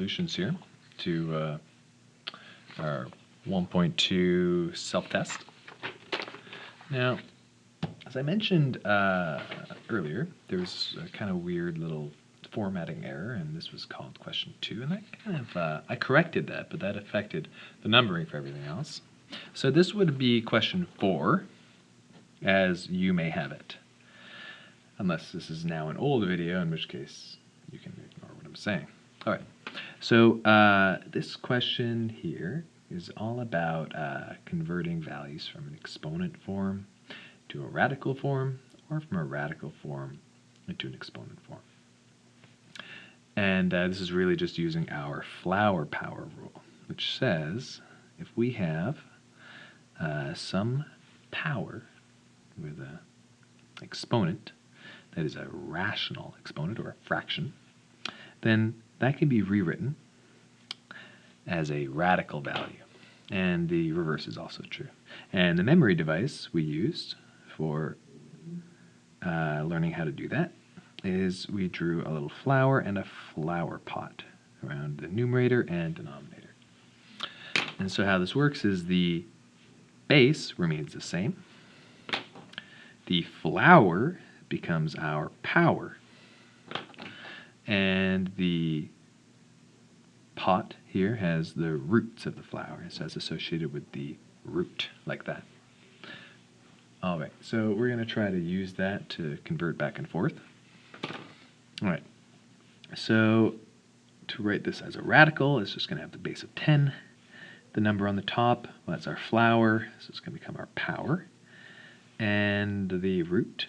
solutions here to our 1.2 self-test. Now, as I mentioned earlier, there was a kind of weird little formatting error, and this was called question 2, and I corrected that, but that affected the numbering for everything else. So this would be question 4, as you may have it. Unless this is now an old video, in which case you can ignore what I'm saying. All right, so this question here is all about converting values from an exponent form to a radical form, or from a radical form into an exponent form. And this is really just using our flower power rule, which says if we have some power with an exponent that is a rational exponent or a fraction, then that can be rewritten as a radical value. And the reverse is also true. And the memory device we used for learning how to do that is we drew a little flower and a flower pot around the numerator and denominator. And so how this works is the base remains the same. The flower becomes our power. And the pot here has the roots of the flower. So it's associated with the root, like that. All right, so we're going to try to use that to convert back and forth. All right, so to write this as a radical, it's just going to have the base of 10. The number on the top, well, that's our flower, so it's going to become our power. And the root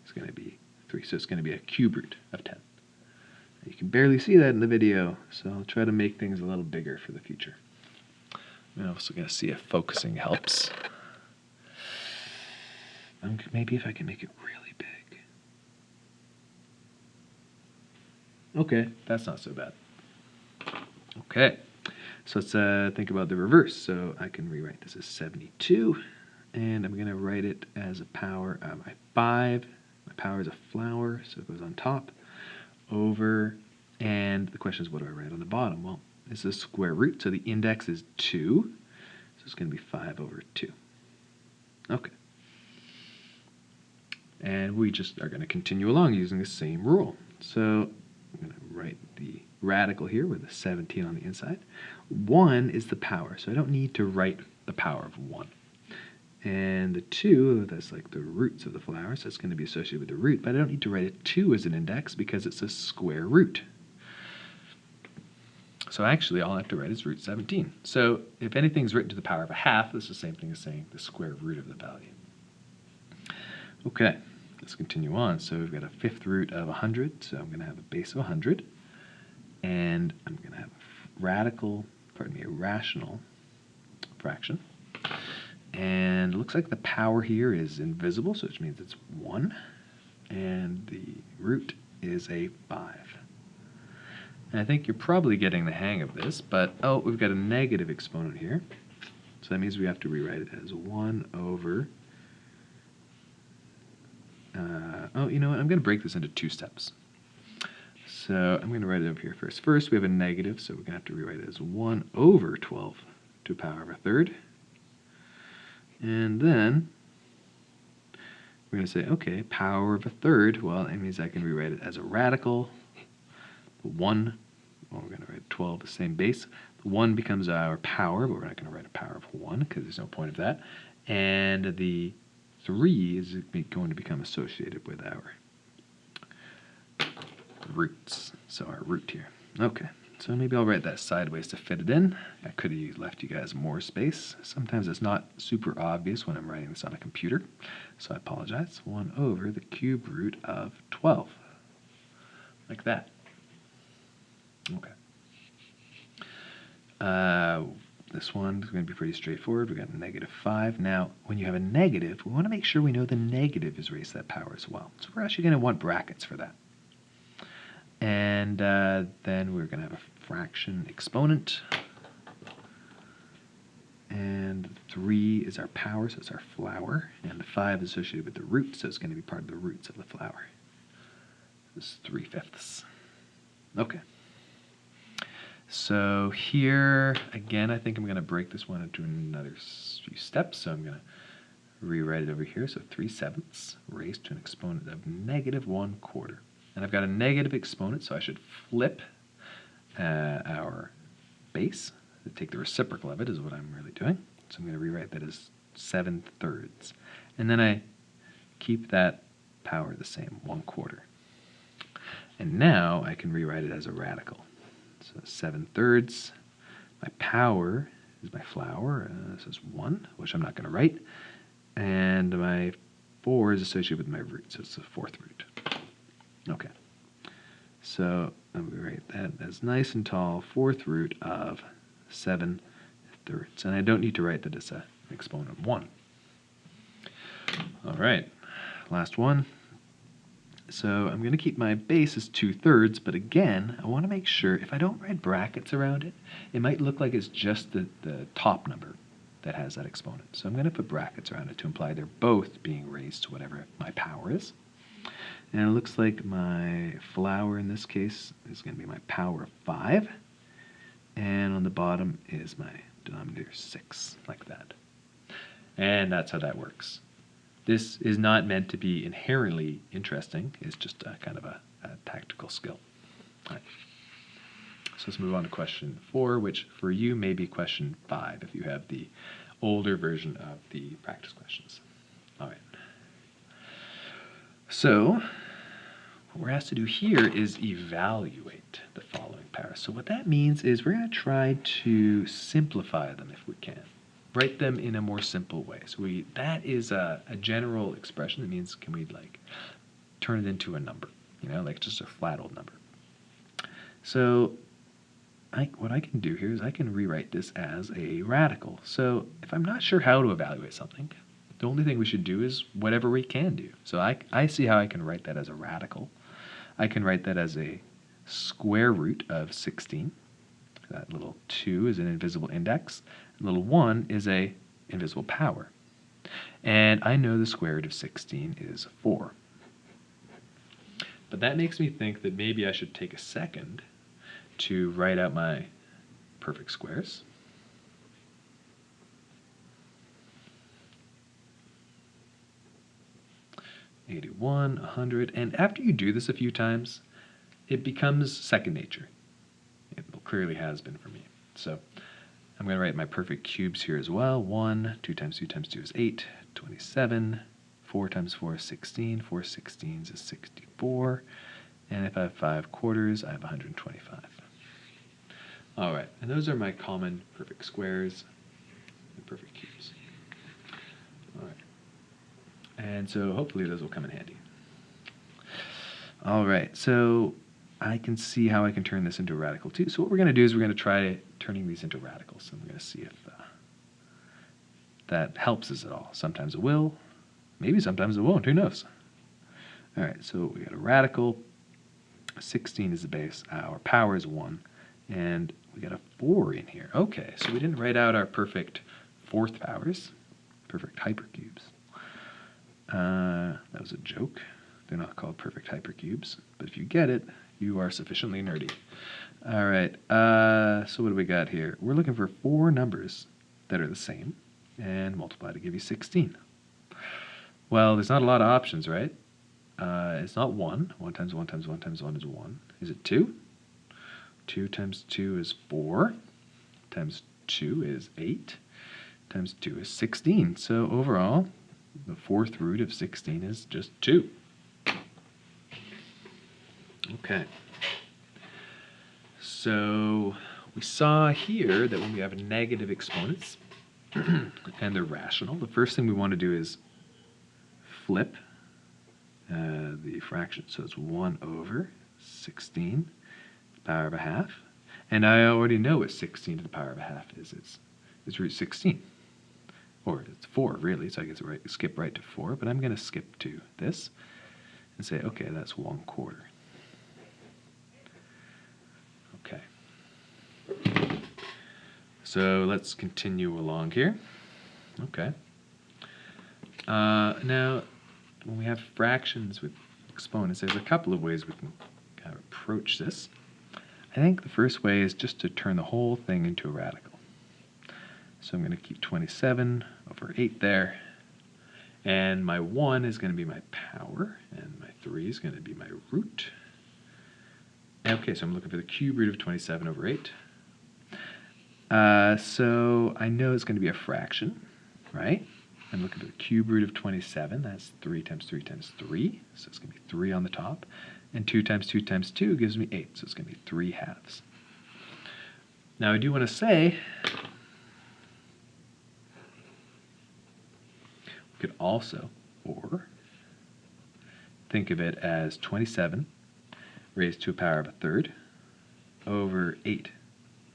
is going to be 3, so it's going to be a cube root of 10. You can barely see that in the video, so I'll try to make things a little bigger for the future. I'm also going to see if focusing helps. Maybe if I can make it really big. Okay, that's not so bad. Okay, so let's think about the reverse. So I can rewrite this as 72, and I'm going to write it as a power of my 5. My power is a flower, so it goes on top, over, and the question is what do I write on the bottom? Well, it's a square root, so the index is 2, so it's going to be 5 over 2. Okay. And we just are going to continue along using the same rule. So I'm going to write the radical here with a 17 on the inside. 1 is the power, so I don't need to write the power of 1. And the 2, that's like the roots of the flower, so it's going to be associated with the root, but I don't need to write a 2 as an index because it's a square root. So actually all I have to write is root 17. So if anything's written to the power of a half, this is the same thing as saying the square root of the value. Okay, let's continue on. So we've got a 5th root of 100, so I'm going to have a base of 100, and I'm going to have a rational fraction. And it looks like the power here is invisible, so which means it's 1, and the root is a 5. And I think you're probably getting the hang of this, but oh, we've got a negative exponent here, so that means we have to rewrite it as 1 over oh, you know what? I'm going to break this into 2 steps. So I'm going to write it over here first. First, we have a negative, so we're going to have to rewrite it as 1 over 12 to the power of a third. And then we're going to say, okay, power of a third. Well, it means I can rewrite it as a radical. The 1, well, we're going to write 12, the same base. The 1 becomes our power, but we're not going to write a power of 1 because there's no point of that. And the 3 is going to become associated with our roots, so our root here. Okay, so maybe I'll write that sideways to fit it in. I could have left you guys more space. Sometimes it's not super obvious when I'm writing this on a computer, so I apologize. 1 over the cube root of 12, like that. Okay. This one is going to be pretty straightforward. We've got a -5. Now, when you have a negative, we want to make sure we know the negative is raised to that power as well. So we're actually going to want brackets for that. And then we're going to have a fraction exponent. And 3 is our power, so it's our flower. And the 5 is associated with the root, so it's going to be part of the roots of the flower. This is 3/5. Okay. So here, again, I think I'm going to break this one into another few steps. So I'm going to rewrite it over here. So 3/7 raised to an exponent of -1/4. And I've got a negative exponent, so I should flip our base. Take the reciprocal of it is what I'm really doing. So I'm going to rewrite that as 7/3. And then I keep that power the same, 1/4. And now I can rewrite it as a radical. So 7/3. My power is my flower. This is 1, which I'm not going to write. And my 4 is associated with my root, so it's the 4th root. Okay. So I'm going to write that as nice and tall, 4th root of 7/3. And I don't need to write that as an exponent of 1. All right, last one. So I'm going to keep my base as 2/3, but again, I want to make sure if I don't write brackets around it, it might look like it's just the top number that has that exponent. So I'm going to put brackets around it to imply they're both being raised to whatever my power is. And it looks like my flower in this case is going to be my power of 5. And on the bottom is my denominator 6, like that. And that's how that works. This is not meant to be inherently interesting. It's just a kind of a tactical skill. All right. So let's move on to question 4, which for you may be question 5 if you have the older version of the practice questions. All right. So what we're asked to do here is evaluate the following powers. So what that means is we're going to try to simplify them if we can. Write them in a more simple way. So that is a general expression that means can we like turn it into a number, like just a flat old number. So what I can do here is I can rewrite this as a radical. So if I'm not sure how to evaluate something, the only thing we should do is whatever we can do. So I see how I can write that as a radical. I can write that as a square root of 16. That little 2 is an invisible index. And little 1 is a invisible power. And I know the square root of 16 is 4. But that makes me think that maybe I should take a second to write out my perfect squares. (81, 100), and after you do this a few times, it becomes second nature. It clearly has been for me. So I'm going to write my perfect cubes here as well. 1, 2 times 2 times 2 is 8, 27. 4 times 4 is 16. 4 16s is 64. And if I have 5/4, I have 125. All right, and those are my common perfect squares and perfect cubes. All right. And so hopefully those will come in handy. All right, so I can see how I can turn this into a radical too. So what we're going to do is we're going to try turning these into radicals. And we're going to see if that helps us at all. Sometimes it will. Maybe sometimes it won't. Who knows? All right, so we got a radical. 16 is the base. Our power is 1. And we got a 4 in here. Okay, so we didn't write out our perfect 4th powers, perfect hypercubes. That was a joke. They're not called perfect hypercubes, but if you get it, you are sufficiently nerdy. All right, so what do we got here? We're looking for 4 numbers that are the same and multiply to give you 16. Well, there's not a lot of options, right? It's not 1. 1 times 1 times 1 times 1 is 1. Is it 2? 2 times 2 is 4. Times 2 is 8. Times 2 is 16. So overall, the 4th root of 16 is just 2. Okay. So we saw here that when we have negative exponents and they're rational, the first thing we want to do is flip the fraction. So it's 1 over 16 to the power of a half. And I already know what 16 to the power of a half is. It's root 16. Or it's 4, really, so I get to skip right to 4. But I'm going to skip to this and say, okay, that's 1/4. Okay. So let's continue along here. Okay. Now, when we have fractions with exponents, there's a couple of ways we can kind of approach this. I think the first way is just to turn the whole thing into a radical. So I'm going to keep 27 over 8 there. And my 1 is going to be my power, and my 3 is going to be my root. Okay, so I'm looking for the cube root of 27 over 8. So I know it's going to be a fraction, right? I'm looking for the cube root of 27. That's 3 times 3 times 3. So it's going to be 3 on the top. And 2 times 2 times 2 gives me 8. So it's going to be 3 halves. Now I do want to say, we could also, or, think of it as 27 raised to a power of a third over 8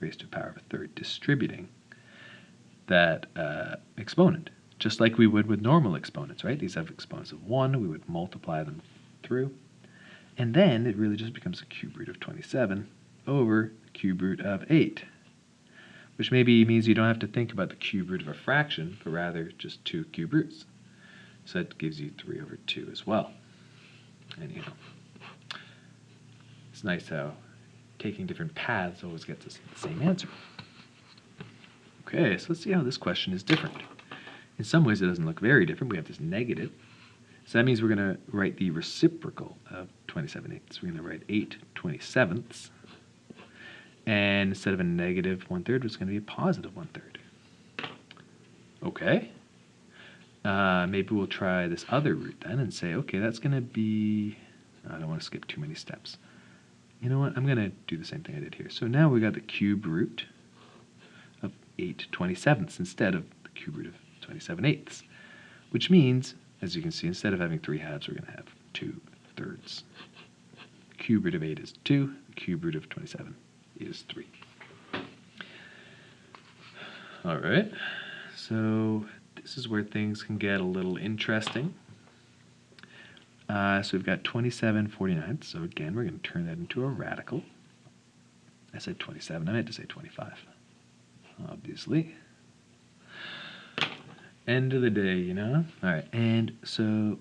raised to a power of a third, distributing that exponent, just like we would with normal exponents, right? These have exponents of 1. We would multiply them through. And then it really just becomes a cube root of 27 over the cube root of 8, which maybe means you don't have to think about the cube root of a fraction, but rather just 2 cube roots. So that gives you 3 over 2 as well. And it's nice how taking different paths always gets us the same answer. Okay, so let's see how this question is different. In some ways it doesn't look very different. We have this negative. So that means we're going to write the reciprocal of 27/8. We're going to write 8/27. And instead of a negative 1/3, it's going to be a positive 1/3. Okay. Maybe we'll try this other root then and say, okay, that's going to be, I don't want to skip too many steps. You know what, I'm going to do the same thing I did here. So now we got the cube root of 8/27 instead of the cube root of 27/8, which means, as you can see, instead of having 3 halves, we're going to have 2 thirds. The cube root of 8 is 2, the cube root of 27 is 3. All right, so this is where things can get a little interesting. So we've got 27/49. So again, we're going to turn that into a radical. I said 27. I meant to say 25. Obviously. End of the day, All right, and so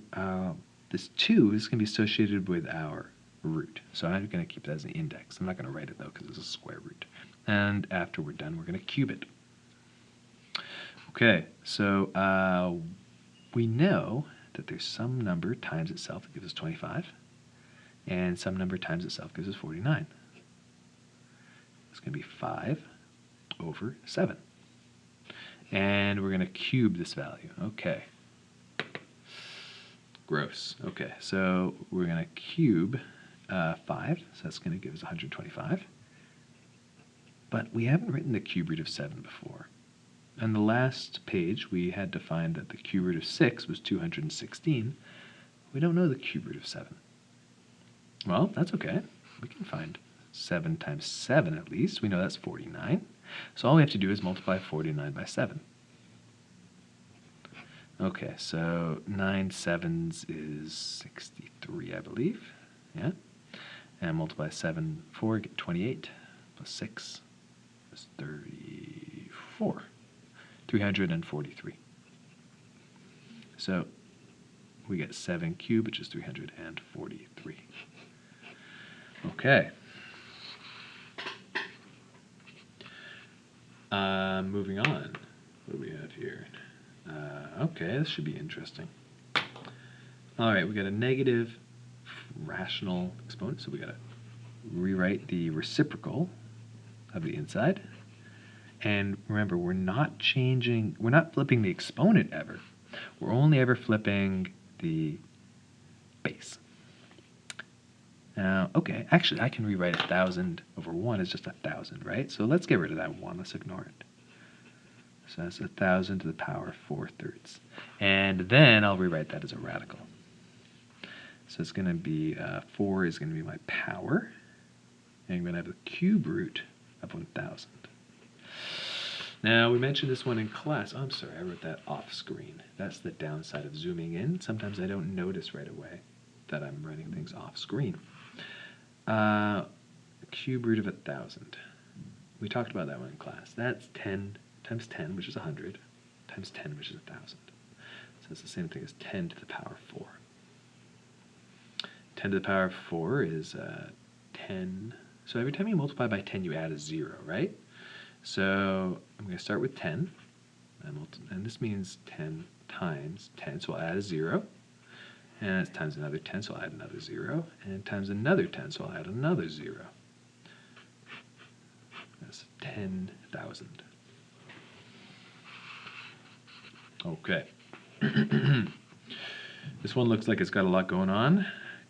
this 2 is going to be associated with our root. So I'm going to keep that as an index. I'm not going to write it, though, because it's a square root. And after we're done, we're going to cube it. Okay, so we know that there's some number times itself that gives us 25, and some number times itself gives us 49. It's going to be 5 over 7. And we're going to cube this value. Okay. Gross. Okay, so we're going to cube 5, so that's going to give us 125. But we haven't written the cube root of 7 before. On the last page, we had to find that the cube root of 6 was 216. We don't know the cube root of 7. Well, that's okay. We can find 7 times 7 at least. We know that's 49. So all we have to do is multiply 49 by 7. Okay, so 9 sevens is 63, I believe. Yeah? And multiply 7, 4, get 28, plus 6 is 34. 343. So we get 7 cubed, which is 343. Okay. Moving on. What do we have here? Okay, this should be interesting. All right, we got a negative rational exponent, so we got to rewrite the reciprocal of the inside. And remember, we're not flipping the exponent ever. We're only ever flipping the base. Now, okay, actually, I can rewrite 1,000 over 1 as just 1,000, right? So let's get rid of that 1. Let's ignore it. So that's 1,000 to the power of 4/3. And then I'll rewrite that as a radical. So it's going to be, 4 is going to be my power. And I'm going to have the cube root of 1,000. Now, we mentioned this one in class. Oh, I'm sorry, I wrote that off screen. That's the downside of zooming in. Sometimes I don't notice right away that I'm writing things off screen. Cube root of 1,000. We talked about that one in class. That's 10 times 10, which is 100, times 10, which is 1,000. So it's the same thing as 10 to the power 4. 10 to the power 4 is 10 So every time you multiply by 10, you add a 0, right? So I'm going to start with 10, and this means 10 times 10, so I'll add a 0. And it's times another 10, so I'll add another 0. And times another 10, so I'll add another 0. That's 10,000. Okay. This one looks like it's got a lot going on.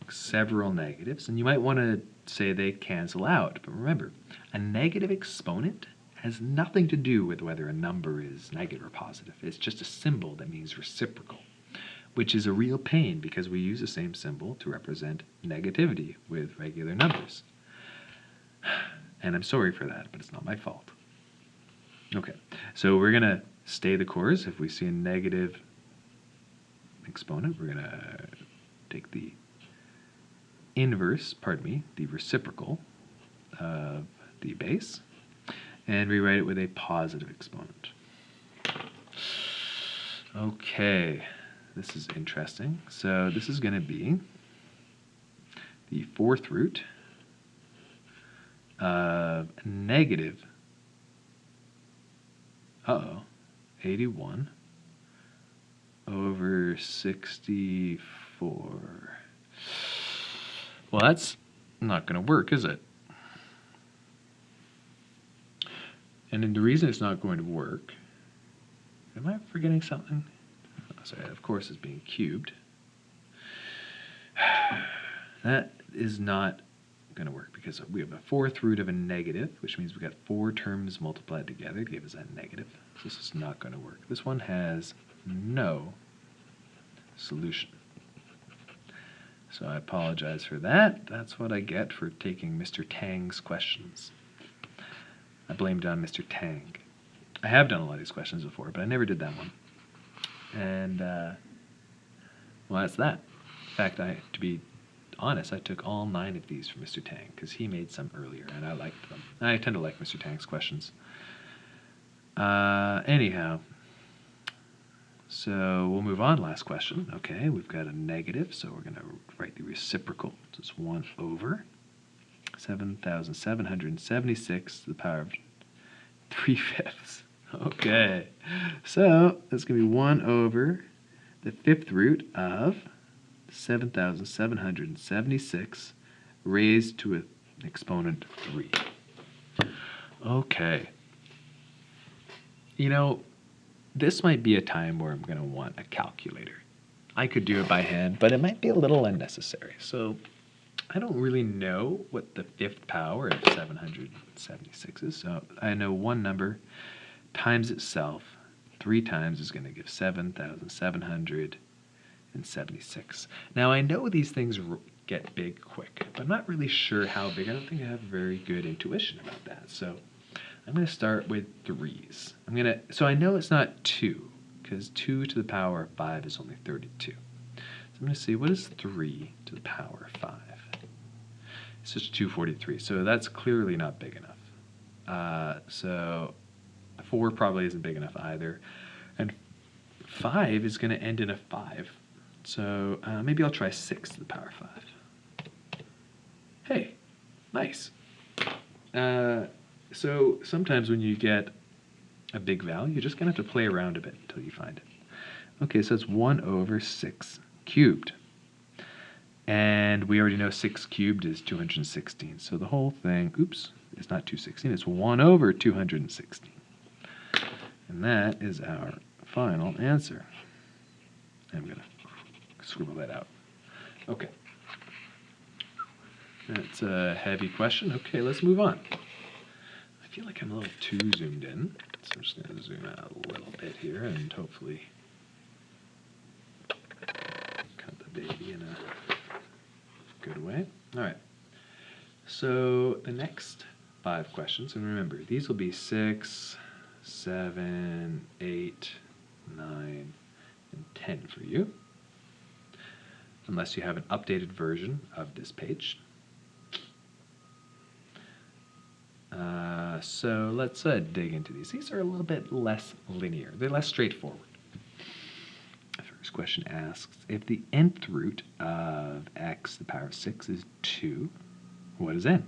Several negatives. And you might want to say they cancel out. But remember, a negative exponent has nothing to do with whether a number is negative or positive. It's just a symbol that means reciprocal, which is a real pain because we use the same symbol to represent negativity with regular numbers. And I'm sorry for that, but it's not my fault. Okay, so we're going to stay the course. If we see a negative exponent, we're going to take the inverse, the reciprocal of the base, and rewrite it with a positive exponent. Okay, this is interesting. So this is going to be the fourth root of negative 81 over 64. Well, that's not going to work, is it? And then the reason it's not going to work, am I forgetting something? Oh, sorry, of course it's being cubed. That is not going to work because we have a fourth root of a negative, which means we've got 4 terms multiplied together to give us that negative. So this is not going to work. This one has no solution. So I apologize for that. That's what I get for taking Mr. Tang's questions. I blamed on Mr. Tang. I have done a lot of these questions before, but I never did that one. And, well, that's that. In fact, to be honest, I took all 9 of these from Mr. Tang because he made some earlier, and I liked them. I tend to like Mr. Tang's questions. Anyhow, so we'll move on. Last question. Okay, we've got a negative, so we're going to write the reciprocal. So it's 1 over 7,776 to the power of 3/5. Okay, so that's going to be 1 over the 5th root of 7,776 raised to an exponent 3. Okay. You know, this might be a time where I'm going to want a calculator. I could do it by hand, but it might be a little unnecessary. So I don't really know what the 5th power of 776 is. So I know one number times itself 3 times is going to give 7,776. Now I know these things get big quick, but I'm not really sure how big. I don't think I have very good intuition about that. So I'm going to start with 3's. So I know it's not 2, because 2 to the power of 5 is only 32. So I'm going to see, what is 3 to the power of 5? It's just 243, so that's clearly not big enough. So 4 probably isn't big enough either. And 5 is going to end in a 5. So maybe I'll try 6 to the power of 5. Hey, nice. So sometimes when you get a big value, you're just going to have to play around a bit until you find it. Okay, so it's 1 over 6 cubed. And we already know 6 cubed is 216. So the whole thing, oops, it's not 216, it's 1 over 216. And that is our final answer. I'm going to scribble that out. Okay. That's a heavy question. Okay, let's move on. I feel like I'm a little too zoomed in, so I'm just going to zoom out a little bit here and hopefully cut the baby in a good way. All right. So the next 5 questions, and remember, these will be 6, 7, 8, 9, and 10 for you, unless you have an updated version of this page. So let's dig into these. These are a little bit less linear. They're less straightforward. The first question asks, if the nth root of x to the power of 6 is 2, what is n?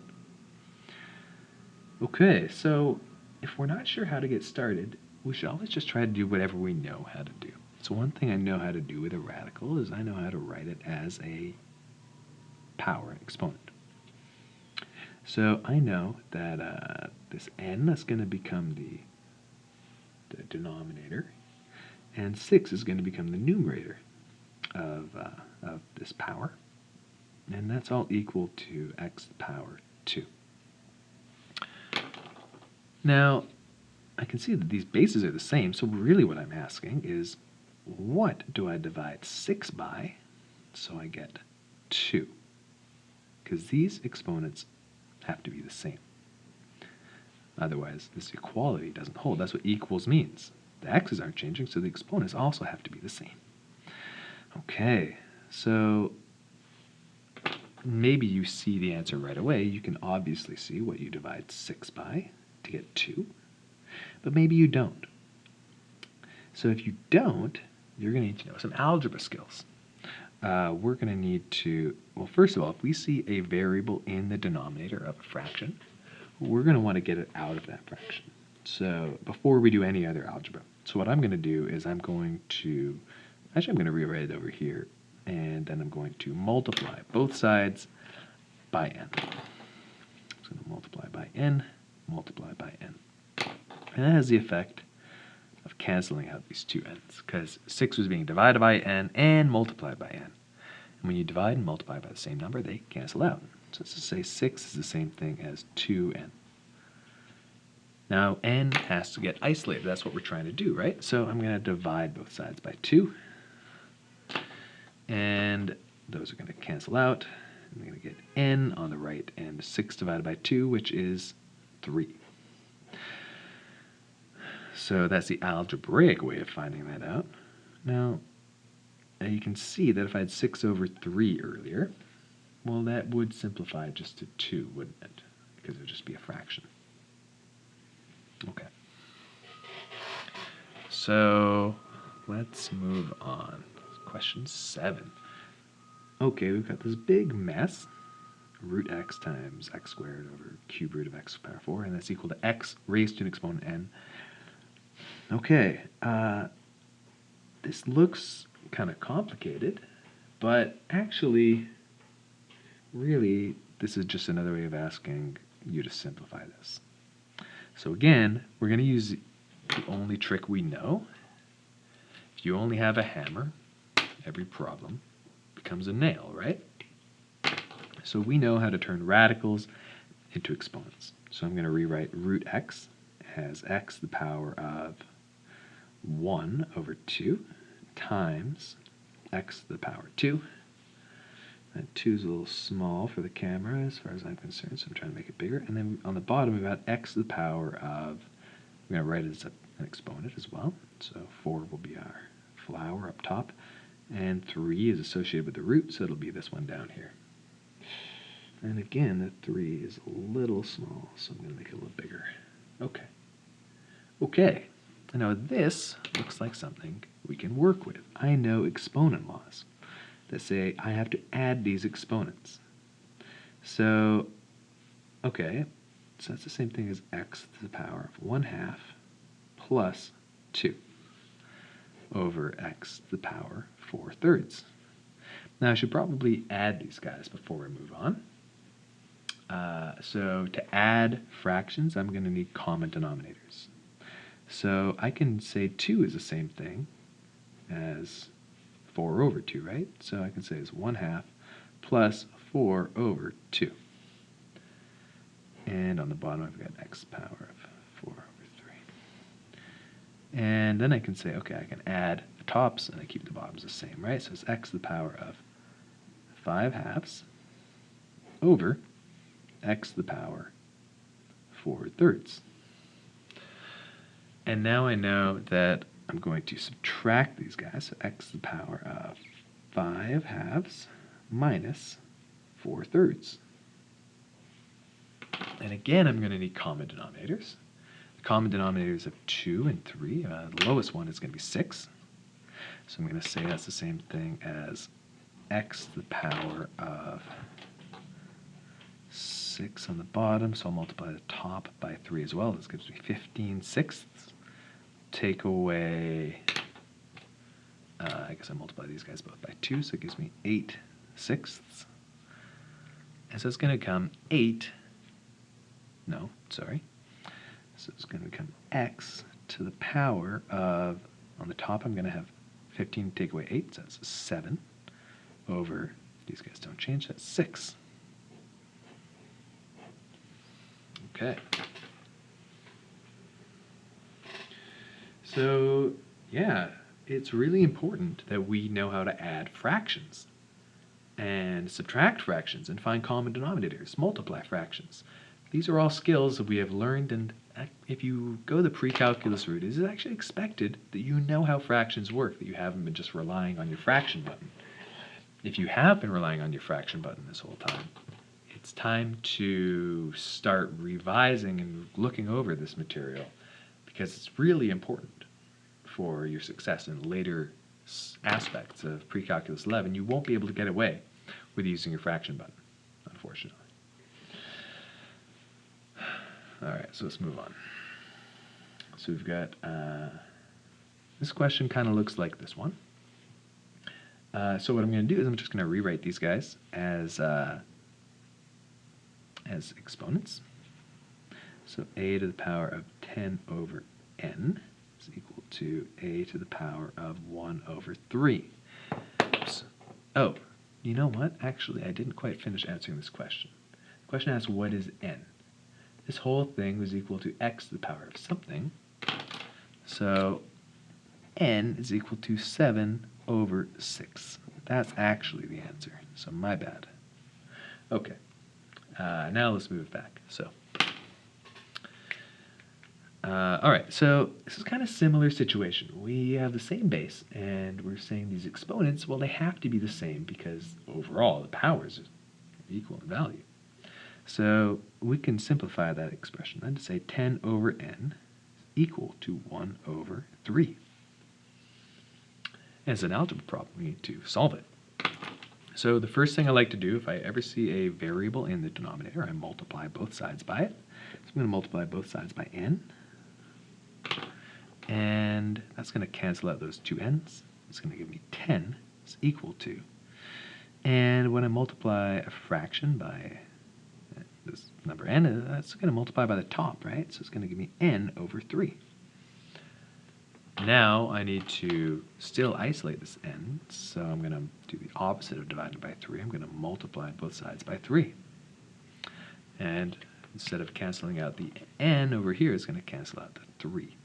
Okay, so if we're not sure how to get started, we should always just try to do whatever we know how to do. So one thing I know how to do with a radical is I know how to write it as a power exponent. So I know that this n is going to become the denominator, and 6 is going to become the numerator of this power, and that's all equal to x to the power 2. Now, I can see that these bases are the same, so really what I'm asking is, what do I divide 6 by so I get 2? Because these exponents have to be the same. Otherwise, this equality doesn't hold. That's what equals means. The x's aren't changing, so the exponents also have to be the same. Okay, so maybe you see the answer right away. You can obviously see what you divide 6 by to get 2, but maybe you don't. So if you don't, you're going to need to know some algebra skills. We're going to need to, well, first of all, if we see a variable in the denominator of a fraction, we're going to want to get it out of that fraction. So before we do any other algebra. So what I'm going to do is I'm going to rewrite it over here, and then I'm going to multiply both sides by n. So I'm going to multiply by n, multiply by n. And that has the effect of canceling out these two n's, because 6 was being divided by n and multiplied by n. And when you divide and multiply by the same number, they cancel out. So let's just say 6 is the same thing as 2n. Now n has to get isolated. That's what we're trying to do, right? So I'm going to divide both sides by 2. And those are going to cancel out. I'm going to get n on the right, and 6 divided by 2, which is 3. So that's the algebraic way of finding that out. Now you can see that if I had 6 over 3 earlier, well, that would simplify just to 2, wouldn't it? Because it would just be a fraction. Okay. So let's move on. Question 7. Okay, we've got this big mess. Root x times x squared over cube root of x to the power 4, and that's equal to x raised to an exponent n. Okay, this looks kind of complicated, but actually, really, this is just another way of asking you to simplify this. So again, we're going to use the only trick we know. If you only have a hammer, every problem becomes a nail, right? So we know how to turn radicals into exponents. So I'm going to rewrite root x as x to the power of 1 over 2 times x to the power 2. That 2 is a little small for the camera as far as I'm concerned, so I'm trying to make it bigger. And then on the bottom, we've got x to the power of, we're going to write it as an exponent as well. So 4 will be our flower up top, and 3 is associated with the root, so it'll be this one down here. And again, that 3 is a little small, so I'm going to make it a little bigger. Okay. Okay. Now this looks like something we can work with. I know exponent laws that say I have to add these exponents. So, okay, so that's the same thing as x to the power of 1/2 plus 2 over x to the power 4/3. Now I should probably add these guys before we move on. So to add fractions, I'm going to need common denominators. So I can say 2 is the same thing as 4 over 2, right? So I can say it's 1/2 plus 4 over 2. And on the bottom, I've got x to the power of 4 over 3. And then I can say, okay, I can add the tops, and I keep the bottoms the same, right? So it's x to the power of 5/2 over x to the power 4/3. And now I know that I'm going to subtract these guys, so x to the power of 5/2 minus 4/3. And again, I'm going to need common denominators. The common denominators of 2 and 3, the lowest one is going to be 6. So I'm going to say that's the same thing as x to the power of 6 on the bottom, so I'll multiply the top by 3 as well. This gives me 15/6. Take away, I guess I multiply these guys both by 2, so it gives me 8/6. And so it's going to become 8, no, sorry. So it's going to become x to the power of, on the top I'm going to have 15 take away 8, so that's 7 over, these guys don't change, that's 6. Okay. So, yeah, it's really important that we know how to add fractions and subtract fractions and find common denominators, multiply fractions. These are all skills that we have learned, and if you go the pre-calculus route, it is actually expected that you know how fractions work, that you haven't been just relying on your fraction button. If you have been relying on your fraction button this whole time, it's time to start revising and looking over this material, because it's really important for your success in later aspects of pre-calculus 11. You won't be able to get away with using your fraction button, unfortunately. All right, so let's move on. So we've got, this question kind of looks like this one. So what I'm going to do is I'm just going to rewrite these guys as exponents. So a to the power of 10 over n is equal to a to the power of 1 over 3. Oops. Oh, you know what? Actually, I didn't quite finish answering this question. The question asks, what is n? This whole thing was equal to x to the power of something. So n is equal to 7 over 6. That's actually the answer. So my bad. Okay. Now let's move back. So, all right. So this is kind of similar situation. We have the same base, and we're saying these exponents, well, they have to be the same because overall the powers are equal in value. So we can simplify that expression then to say 10 over n is equal to 1 over 3. And it's an algebra problem. We need to solve it. So the first thing I like to do, if I ever see a variable in the denominator, I multiply both sides by it. So I'm going to multiply both sides by n. And that's going to cancel out those two n's. It's going to give me 10 is equal to. And when I multiply a fraction by this number n, that's going to multiply by the top, right? So it's going to give me n over 3. Now I need to still isolate this n, so I'm going to do the opposite of dividing by 3. I'm going to multiply both sides by 3. And instead of canceling out the n over here, it's going to cancel out the 3.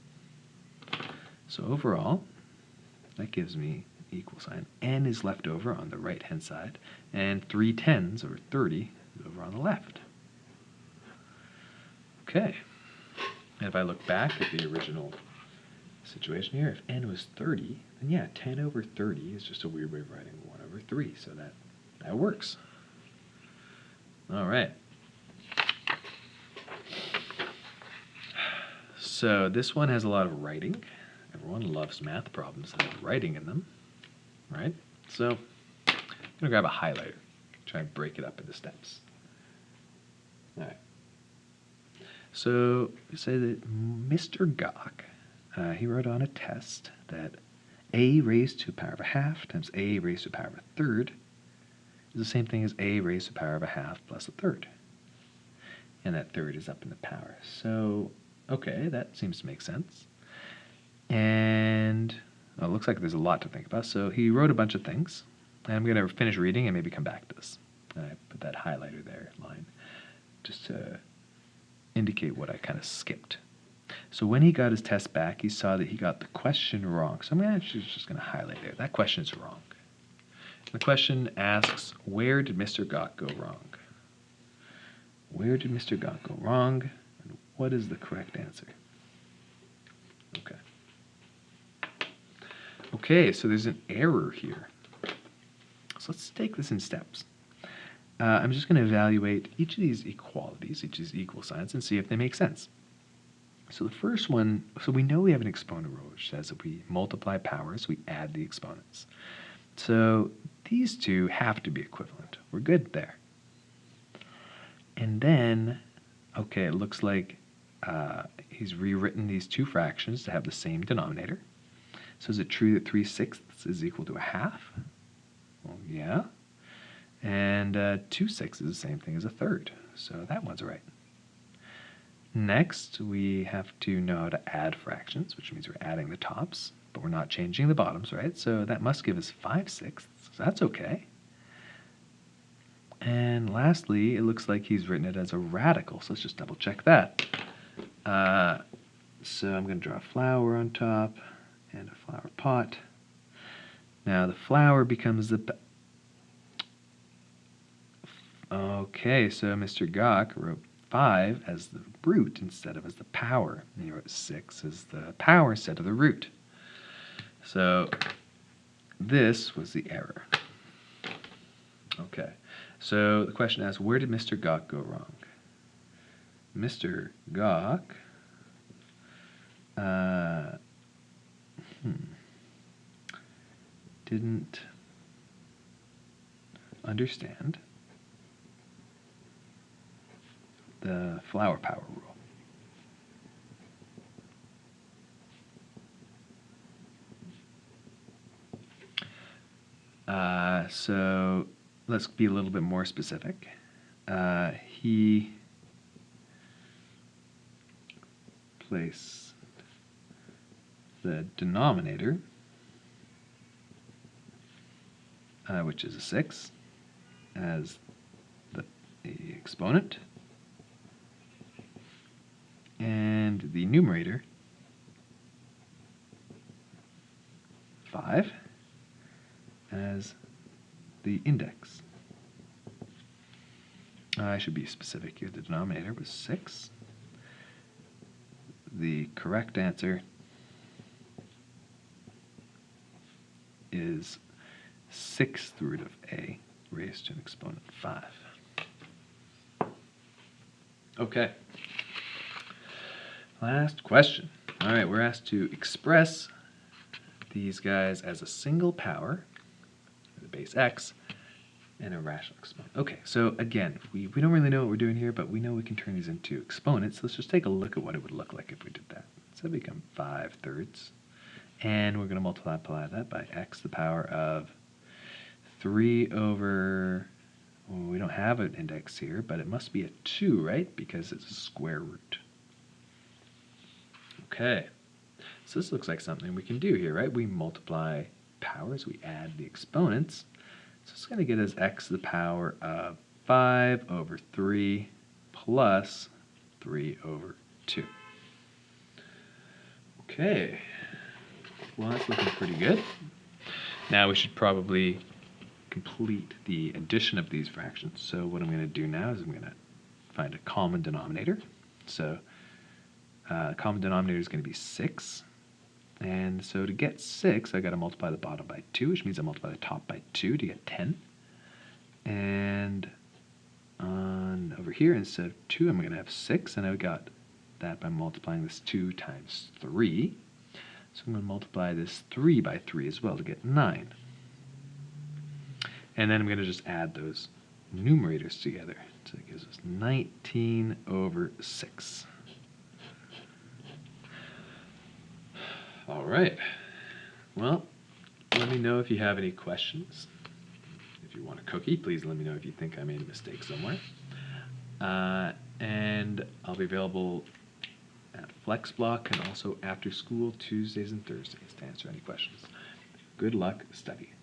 So overall, that gives me an equal sign. N is left over on the right-hand side, and 3 tens, or 30, is over on the left. Okay. And if I look back at the original situation here, if n was 30, then yeah, 10 over 30 is just a weird way of writing 1 over 3, so that works. All right. So this one has a lot of writing. Everyone loves math problems that have writing in them, right? So I'm going to grab a highlighter, try and break it up into steps. All right. So we say that Mr. Gok, he wrote on a test that a raised to the power of a half times a raised to the power of a third is the same thing as a raised to the power of a half plus a third. And that third is up in the power. So, okay, that seems to make sense. And it looks like there's a lot to think about. So he wrote a bunch of things. And I'm going to finish reading and maybe come back to this. And I put that highlighter there, line, just to indicate what I kind of skipped. So when he got his test back, he saw that he got the question wrong. So I'm actually just going to highlight there. That question is wrong. The question asks, where did Mr. Gok go wrong? Where did Mr. Gok go wrong? And what is the correct answer? Okay. Okay, so there's an error here. So let's take this in steps. I'm just going to evaluate each of these equalities, each of these equal signs, and see if they make sense. So the first one, so we know we have an exponent rule, which says if we multiply powers, we add the exponents. So these two have to be equivalent. We're good there. And then, okay, it looks like he's rewritten these two fractions to have the same denominator. So is it true that 3/6 is equal to a half? Well, yeah. And 2/6 is the same thing as a third. So that one's right. Next, we have to know how to add fractions, which means we're adding the tops, but we're not changing the bottoms, right? So that must give us 5/6. So that's okay. And lastly, it looks like he's written it as a radical, so let's just double check that. So I'm going to draw a flower on top and a flower pot. Now the flower becomes the... Okay, so Mr. Gok wrote 5 as the root instead of as the power. And he wrote 6 as the power instead of the root. So this was the error. Okay, so the question asks, where did Mr. Gok go wrong? Mr. Gok didn't understand the flower power rule. So let's be a little bit more specific. He placed the denominator, which is a 6, as the exponent, and the numerator, 5, as the index. I should be specific here. The denominator was 6. The correct answer is 6th root of a raised to an exponent 5. Okay. Last question. All right, we're asked to express these guys as a single power, the base x, and a rational exponent. Okay, so again, we don't really know what we're doing here, but we know we can turn these into exponents. So let's just take a look at what it would look like if we did that. So that become 5/3. And we're going to multiply that by x to the power of 3 over, well, we don't have an index here, but it must be a 2, right? Because it's a square root. Okay, so this looks like something we can do here, right? We multiply powers, we add the exponents. So it's going to get us x to the power of 5 over 3 plus 3 over 2. Okay, well, that's looking pretty good. Now we should probably complete the addition of these fractions. So what I'm going to do now is I'm going to find a common denominator. So common denominator is going to be 6. And so to get 6, I've got to multiply the bottom by 2, which means I multiply the top by 2 to get 10. And on over here, instead of 2, I'm going to have 6, and I've got that by multiplying this 2 times 3. So I'm going to multiply this 3 by 3 as well to get 9. And then I'm going to just add those numerators together. So it gives us 19 over 6. All right. Well, let me know if you have any questions. If you want a cookie, please let me know if you think I made a mistake somewhere. And I'll be available at FlexBlock and also after school Tuesdays and Thursdays to answer any questions. Good luck studying.